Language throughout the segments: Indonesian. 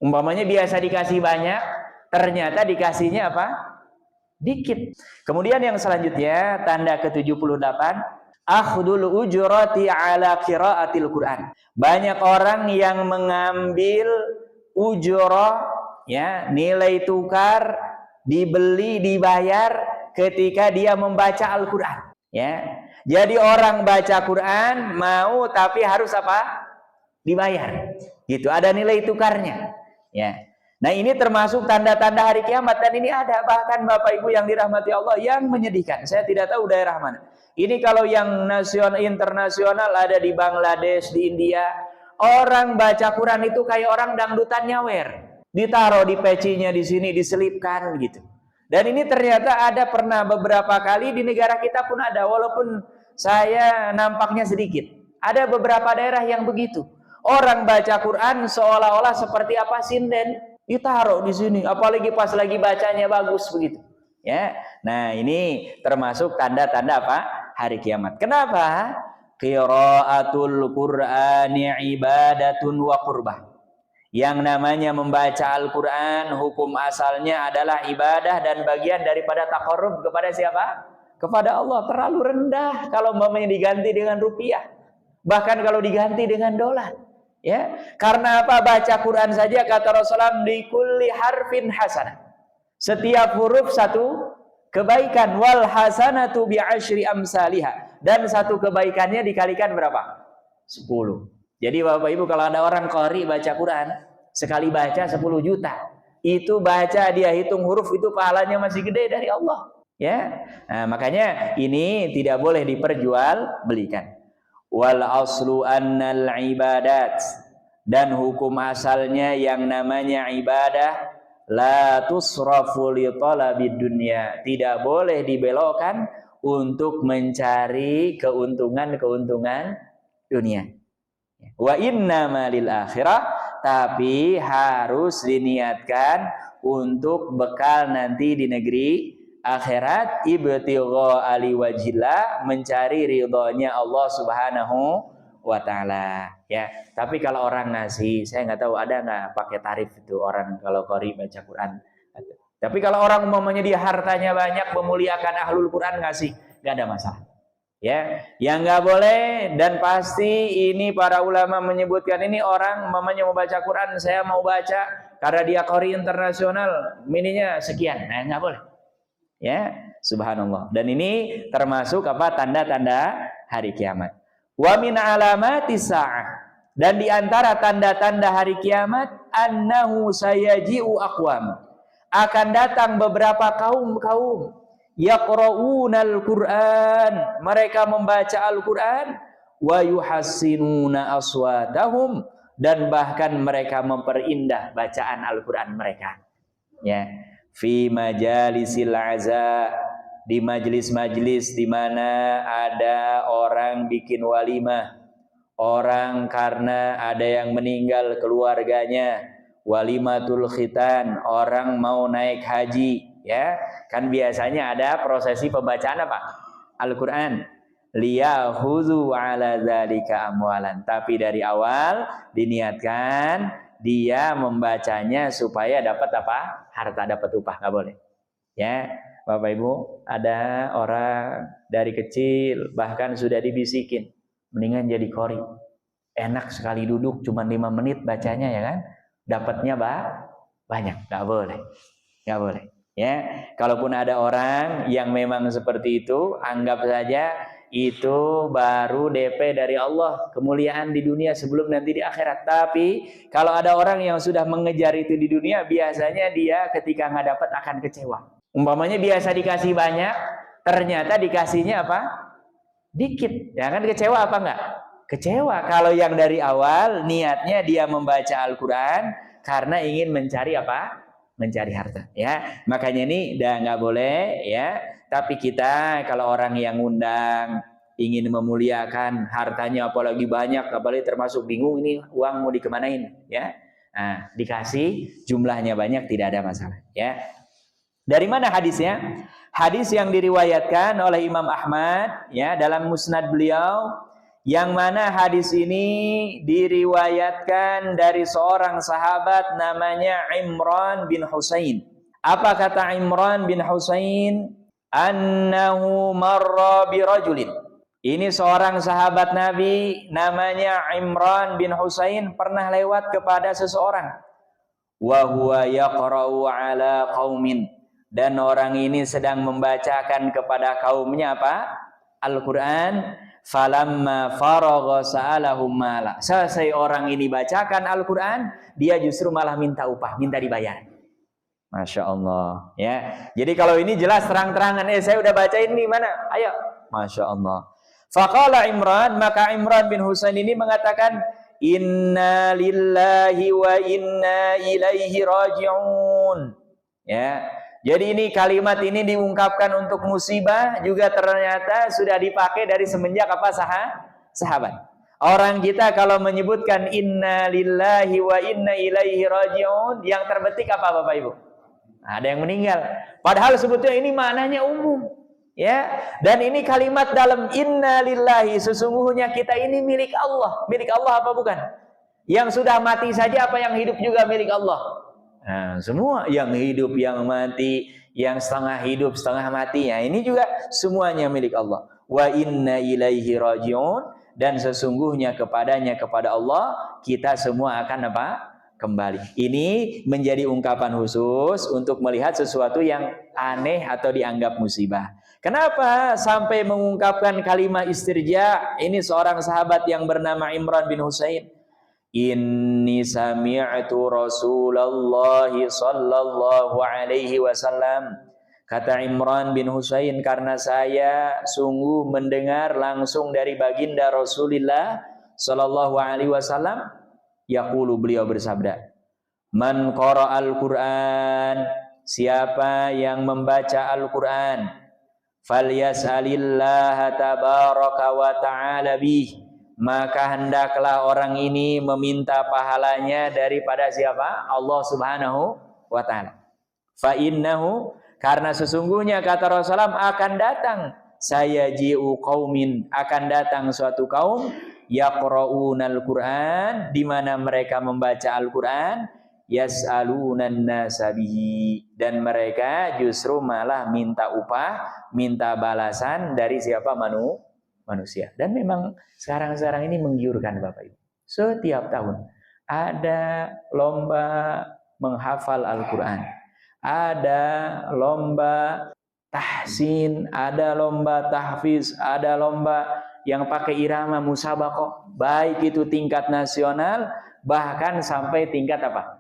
Umpamanya biasa dikasih banyak, ternyata dikasihnya apa? Dikit. Kemudian yang selanjutnya, tanda ke-78, akhdul ujrati ala qiraatil Quran. Banyak orang yang mengambil ujrah, ya, nilai tukar, dibeli, dibayar ketika dia membaca Al-Quran, ya. Jadi orang baca Quran mau tapi harus apa? Dibayar. Gitu, ada nilai tukarnya, ya. Nah, ini termasuk tanda-tanda hari kiamat, dan ini ada bahkan Bapak Ibu yang dirahmati Allah yang menyedihkan. Saya tidak tahu daerah mana. Ini kalau yang nasional internasional ada di Bangladesh, di India, orang baca Quran itu kayak orang dangdutan nyawer. Ditaruh di pecinya di sini, diselipkan gitu. Dan ini ternyata ada pernah beberapa kali di negara kita pun ada, walaupun saya nampaknya sedikit. Ada beberapa daerah yang begitu. Orang baca Quran seolah-olah seperti apa, sinden, ditaruh di sini, apalagi pas lagi bacanya bagus begitu, ya. Nah, ini termasuk tanda-tanda apa? Hari kiamat. Kenapa? Qiraatul Qur'ani ibadatun wa qurbah. Yang namanya membaca Al-Quran, hukum asalnya adalah ibadah dan bagian daripada taqarrub kepada siapa? Kepada Allah. Terlalu rendah kalau umpamanya diganti dengan rupiah, bahkan kalau diganti dengan dolar. Ya, karena apa? Baca Quran saja kata Rasulullah, di kulli harfin hasanah. Setiap huruf satu kebaikan, wal hasanatu bi asyri amsalihha, dan satu kebaikannya dikalikan berapa? 10. Jadi Bapak Ibu, kalau ada orang qari baca Quran, sekali baca 10 juta. Itu baca dia hitung huruf, itu pahalanya masih gede dari Allah, ya. Nah, makanya ini tidak boleh diperjualbelikan. Wal aslu annal ibadat, dan hukum asalnya yang namanya ibadah la tusrafu li talabid dunya, tidak boleh dibelokkan untuk mencari keuntungan dunia. Wa innama lil akhirah, tapi harus diniatkan untuk bekal nanti di negeri akhirat, ibtigha ali wajillah, mencari ridhonya Allah Subhanahu wa taala, ya. Tapi kalau orang ngasih, saya nggak tahu ada nggak pakai tarif itu orang kalau qari baca Quran. Tapi kalau orang umpamanya dia hartanya banyak, memuliakan ahlul Quran, ngasih, nggak ada masalah, ya. Yang nggak boleh, dan pasti ini para ulama menyebutkan, ini orang umpamanya mau baca Quran, saya mau baca karena dia qari internasional, mininya sekian, nah nggak boleh. Ya, subhanallah. Dan ini termasuk apa? Tanda-tanda hari kiamat. Wa min alamati sa'ah, dan di antara tanda-tanda hari kiamat, annahu sayaji'u aqwam, akan datang beberapa kaum yaqra'unal Qur'an, mereka membaca Al-Qur'an, wa yuhassinuna aswatahum, dan bahkan mereka memperindah bacaan Al-Qur'an mereka, ya. Fi majalisil aza, di majlis-majlis di mana ada orang bikin walimah, orang karena ada yang meninggal keluarganya, walimatul khitan, orang mau naik haji, ya. Kan biasanya ada prosesi pembacaan apa? Al-Qur'an. Liyahuzu ala dzalika amwalan, tapi dari awal diniatkan dia membacanya supaya dapat apa? Harta, dapat upah, nggak boleh. Ya, Bapak Ibu, ada orang dari kecil bahkan sudah dibisikin, mendingan jadi qari. Enak sekali duduk cuma 5 menit bacanya, ya kan? Dapatnya banyak, nggak boleh. Nggak boleh. Ya, kalaupun ada orang yang memang seperti itu, anggap saja itu baru DP dari Allah, kemuliaan di dunia sebelum nanti di akhirat. Tapi kalau ada orang yang sudah mengejar itu di dunia, biasanya dia ketika nggak dapat akan kecewa. Umpamanya biasa dikasih banyak, ternyata dikasihnya apa? Dikit. Ya kan, kecewa apa enggak? Kecewa. Kalau yang dari awal niatnya dia membaca Al-Quran karena ingin mencari apa? Mencari harta, ya. Makanya ini udah nggak boleh, ya. Tapi kita kalau orang yang ngundang ingin memuliakan hartanya, apalagi banyak, apalagi termasuk bingung ini uang mau dikemanain, ya. Nah, dikasih jumlahnya banyak tidak ada masalah, ya. Dari mana hadisnya? Hadis yang diriwayatkan oleh Imam Ahmad, ya, dalam musnad beliau, Yang mana hadis ini diriwayatkan dari seorang sahabat namanya Imran bin Husain. Apa kata Imran bin Husain? Annahu marra birajulin. Ini seorang sahabat Nabi namanya Imran bin Husain pernah lewat kepada seseorang. Wa huwa yaqra'u ala qaumin. Dan orang ini sedang membacakan kepada kaumnya apa? Al-Quran. Falamma faragha sa'alahum mala. Selesai orang ini bacakan Al-Quran, dia justru malah minta upah, minta dibayar. Masya Allah. Ya. Jadi kalau ini jelas terang-terangan, saya udah bacain nih, mana? Ayo. Masya Allah. Faqala Imran, maka Imran bin Husain ini mengatakan, inna lillahi wa inna ilaihi raji'un. Ya. Jadi ini kalimat ini diungkapkan untuk musibah juga ternyata sudah dipakai dari semenjak apa sahabat. Orang kita kalau menyebutkan inna lillahi wa inna ilaihi raji'un, yang terbetik apa Bapak Ibu? Ada yang meninggal. Padahal sebetulnya ini maknanya umum. Ya, dan ini kalimat dalam inna lillahi, sesungguhnya kita ini milik Allah. Milik Allah apa bukan? Yang sudah mati saja apa yang hidup juga milik Allah? Nah, semua yang hidup, yang mati, yang setengah hidup, setengah mati, ya ini juga semuanya milik Allah. Wa inna ilaihi raji'un, dan sesungguhnya kepadanya, kepada Allah kita semua akan apa? Kembali. Ini menjadi ungkapan khusus untuk melihat sesuatu yang aneh atau dianggap musibah. Kenapa sampai mengungkapkan kalimat istirja? Ini seorang sahabat yang bernama Imran bin Husain. Inni sami'tu Rasulullah sallallahu alaihi wasallam. Kata Imran bin Husain, karena saya sungguh mendengar langsung dari baginda Rasulullah sallallahu alaihi wasallam, yaqulu, beliau bersabda, man qara'al Qur'an, siapa yang membaca Al-Qur'an, falyas'alillaha tabaraka wa ta'ala bih, maka hendaklah orang ini meminta pahalanya daripada siapa? Allah Subhanahu wa ta'ala. Fa innahu, karena sesungguhnya kata Rasulullah akan datang, sayaji'u qaumin, akan datang suatu kaum, yaqra'unal Qur'an, di mana mereka membaca Al-Qur'an, yas'alunan nasabihi, dan mereka justru malah minta upah, minta balasan dari siapa? Manusia. Dan memang sekarang ini menggiurkan Bapak Ibu. Setiap tahun ada lomba menghafal Al-Quran, ada lomba tahsin, ada lomba tahfiz, ada lomba yang pakai irama musabaqah, baik itu tingkat nasional bahkan sampai tingkat apa?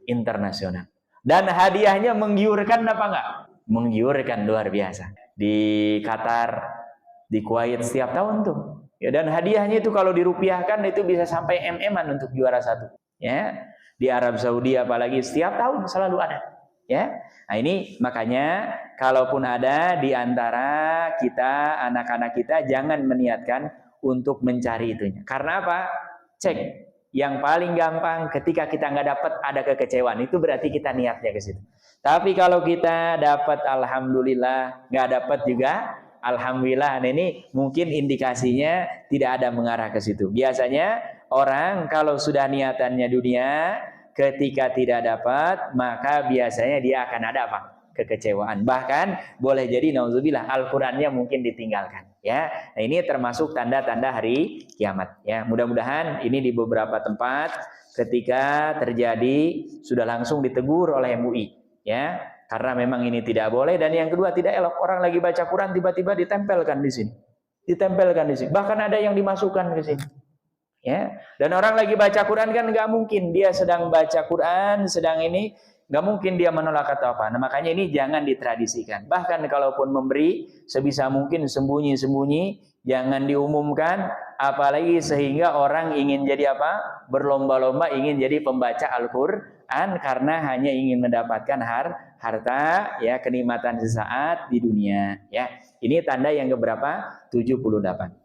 Internasional. Dan hadiahnya menggiurkan apa enggak? Menggiurkan luar biasa. Di Qatar, di Kuwait setiap tahun tuh. Ya, dan hadiahnya itu kalau dirupiahkan itu bisa sampai MM-an untuk juara satu. Ya. Di Arab Saudi apalagi setiap tahun selalu ada. Ya. Nah, ini makanya kalaupun ada di antara kita, anak-anak kita, jangan meniatkan untuk mencari itunya. Karena apa? Cek. Yang paling gampang ketika kita nggak dapat ada kekecewaan, itu berarti kita niatnya ke situ. Tapi kalau kita dapat, alhamdulillah, nggak dapat juga, alhamdulillah. Nah, ini mungkin indikasinya tidak ada mengarah ke situ. Biasanya orang kalau sudah niatannya dunia, ketika tidak dapat, maka biasanya dia akan ada apa? Kekecewaan. Bahkan boleh jadi nauzubillah Al-Qur'annya mungkin ditinggalkan, ya. Nah, ini termasuk tanda-tanda hari kiamat, ya. Mudah-mudahan ini di beberapa tempat ketika terjadi sudah langsung ditegur oleh MUI, ya. Karena memang ini tidak boleh, dan yang kedua tidak elok orang lagi baca Quran tiba-tiba ditempelkan di sini. Ditempelkan di sini. Bahkan ada yang dimasukkan ke sini. Ya. Dan orang lagi baca Quran kan nggak mungkin dia sedang baca Quran, sedang ini nggak mungkin dia menolak atau apa. Nah, makanya ini jangan ditradisikan. Bahkan kalaupun memberi, sebisa mungkin sembunyi-sembunyi, jangan diumumkan, apalagi sehingga orang ingin jadi apa? Berlomba-lomba ingin jadi pembaca Al-Qur'an karena hanya ingin mendapatkan harta, ya, kenikmatan sesaat di dunia, ya. Ini tanda yang keberapa? 78.